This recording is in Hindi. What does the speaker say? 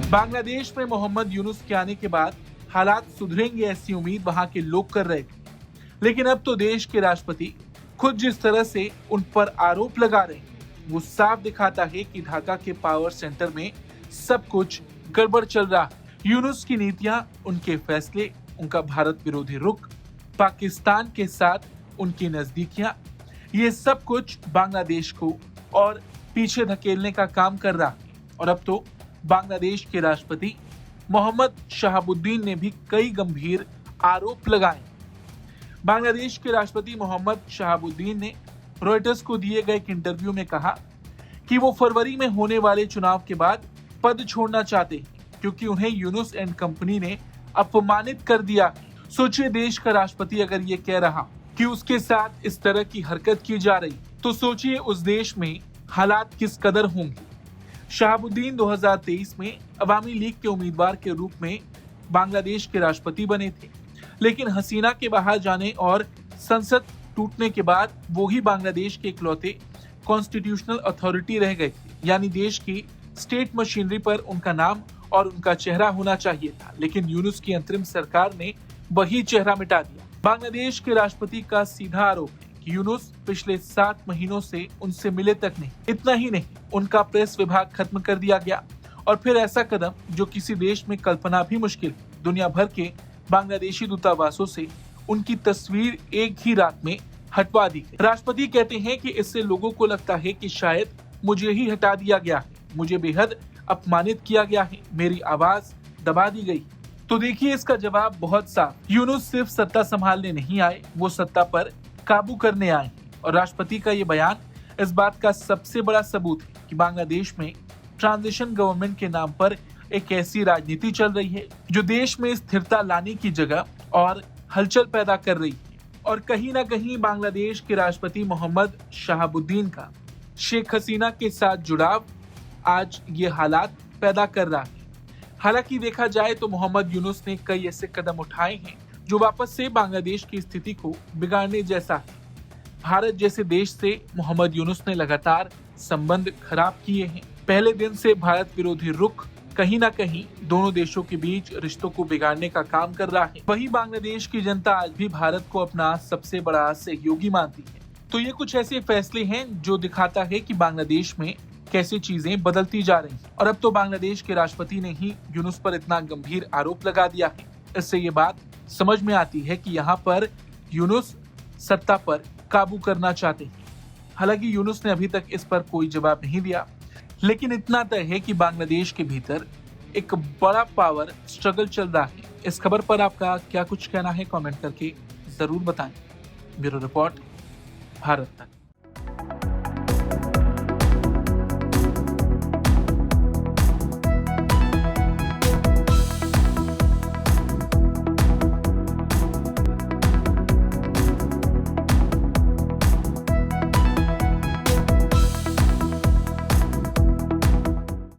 बांग्लादेश में मोहम्मद यूनुस के आने के बाद हालात सुधरेंगे ऐसी उम्मीद वहां के लोग कर रहे थे, लेकिन अब तो देश के राष्ट्रपति खुद जिस तरह से उन पर आरोप लगा रहे हैं वो साफ दिखाता है कि ढाका के पावर सेंटर में सब कुछ गड़बड़ चल रहा है। यूनुस की नीतियां, उनके फैसले, उनका भारत विरोधी रुख, पाकिस्तान के साथ उनकी नजदीकियां, ये सब कुछ बांग्लादेश को और पीछे धकेलने का काम कर रहा है। और अब तो बांग्लादेश के राष्ट्रपति मोहम्मद शहाबुद्दीन ने भी कई गंभीर आरोप लगाए। बांग्लादेश के राष्ट्रपति मोहम्मद शहाबुद्दीन ने रॉयटर्स को दिए गए एक इंटरव्यू में कहा कि वो फरवरी में होने वाले चुनाव के बाद पद छोड़ना चाहते हैं क्योंकि उन्हें यूनुस एंड कंपनी ने अपमानित कर दिया। सोचिए, देश का राष्ट्रपति अगर ये कह रहा कि उसके साथ इस तरह की हरकत की जा रही तो सोचिए उस देश में हालात किस कदर होंगे। शहाबुद्दीन 2023 में अवामी लीग के उम्मीदवार के रूप में बांग्लादेश के राष्ट्रपति बने थे, लेकिन हसीना के बाहर जाने और संसद टूटने के बाद वो ही बांग्लादेश के इकलौते कॉन्स्टिट्यूशनल अथॉरिटी रह गए थे, यानी देश की स्टेट मशीनरी पर उनका नाम और उनका चेहरा होना चाहिए था, लेकिन यूनुस की अंतरिम सरकार ने वही चेहरा मिटा दिया। बांग्लादेश के राष्ट्रपति का सीधा आरोप है कि यूनुस पिछले 7 महीनों से उनसे मिले तक नहीं। इतना ही नहीं, उनका प्रेस विभाग खत्म कर दिया गया और फिर ऐसा कदम जो किसी देश में कल्पना भी मुश्किल, दुनिया भर के बांग्लादेशी दूतावासों से उनकी तस्वीर एक ही रात में हटवा दी गई। राष्ट्रपति कहते हैं कि इससे लोगों को लगता है कि शायद मुझे ही हटा दिया गया है, मुझे बेहद अपमानित किया गया है, मेरी आवाज दबा दी गई। तो देखिए, इसका जवाब बहुत साफ। यूनुस सिर्फ सत्ता संभालने नहीं आए, वो सत्ता पर काबू करने आए हैं। और राष्ट्रपति का ये बयान इस बात का सबसे बड़ा सबूत है कि बांग्लादेश में ट्रांजिशन गवर्नमेंट के नाम पर एक ऐसी राजनीति चल रही है जो देश में स्थिरता लाने की जगह और हलचल पैदा कर रही है। और कहीं ना कहीं बांग्लादेश के राष्ट्रपति मोहम्मद शहाबुद्दीन का शेख हसीना के साथ जुड़ाव आज ये हालात पैदा कर रहा है। हालांकि देखा जाए तो मोहम्मद यूनुस ने कई ऐसे कदम उठाए हैं जो वापस से बांग्लादेश की स्थिति को बिगाड़ने जैसा है। भारत जैसे देश से मोहम्मद यूनुस ने लगातार संबंध खराब किए हैं। पहले दिन से भारत विरोधी रुख कहीं ना कहीं दोनों देशों के बीच रिश्तों को बिगाड़ने का काम कर रहा है। वही बांग्लादेश की जनता आज भी भारत को अपना सबसे बड़ा सहयोगी मानती है। तो ये कुछ ऐसे फैसले हैं जो दिखाता है कि बांग्लादेश में कैसे चीजें बदलती जा रही हैं। और अब तो बांग्लादेश के राष्ट्रपति ने ही यूनुस पर इतना गंभीर आरोप लगा दिया है। इससे ये बात समझ में आती है कि यहाँ पर यूनुस सत्ता पर काबू करना चाहते हैं। हालांकि यूनुस ने अभी तक इस पर कोई जवाब नहीं दिया, लेकिन इतना तय है कि बांग्लादेश के भीतर एक बड़ा पावर स्ट्रगल चल रहा है। इस खबर पर आपका क्या कुछ कहना है, कमेंट करके जरूर बताएं। ब्यूरो रिपोर्ट, भारत तक।